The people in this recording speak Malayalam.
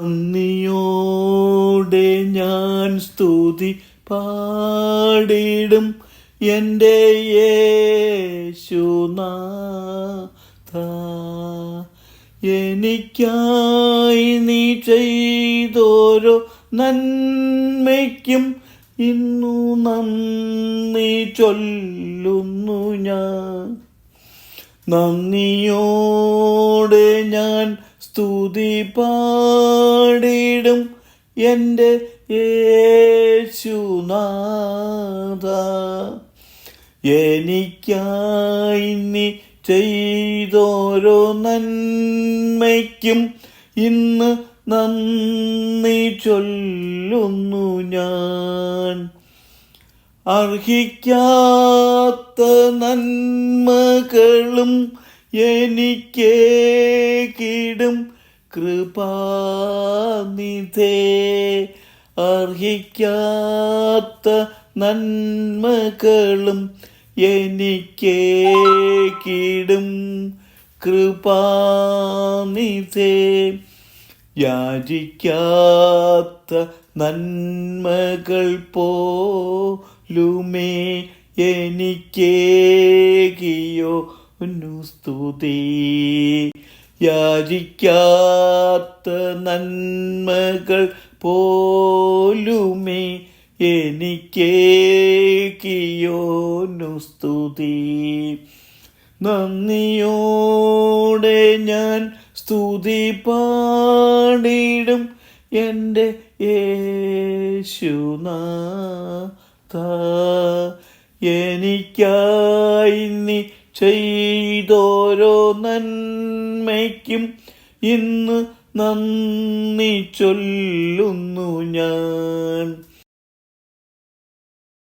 നന്ദിയോടെ ഞാൻ സ്തുതി പാടിടും എൻ്റെ യേശുനാഥ. എനിക്കായി നീ ചെയ്തോരോ നന്മയ്ക്കും ഇന്നു നന്ദി ചൊല്ലുന്നു ഞാൻ. നന്ദിയോടെ ഞാൻ സ്തുതി പാടിടും എൻ്റെ യേശുനാഥ. എനിക്കായി നീ ചെയ്തോരോ നന്മയ്ക്കും ഇന്ന് നന്ദി ചൊല്ലുന്നു ഞാൻ. അർഹിക്കാത്ത നന്മകളും എനിക്കേകിടും കൃപാനിധേ. അർഹിക്കാത്ത നന്മകളും എനിക്കേകിടും കൃപാനിധേ. യാചിക്കാത്ത നന്മകൾ പോലുമേ എനിക്കേകിയോന്നു സ്തുതി. യാചിക്കാത്ത നന്മകൾ പോലുമേ എനിക്കേകിയോന്നു സ്തുതി. നന്ദിയോടെ ഞാൻ സ്തുതി പാടിടും എൻ്റെ യേശുനാഥ. എനിക്കായി നീ ചെയ്തോരോ നന്മയ്ക്കും ഇന്ന് നന്ദി ചൊല്ലുന്നു ഞാൻ.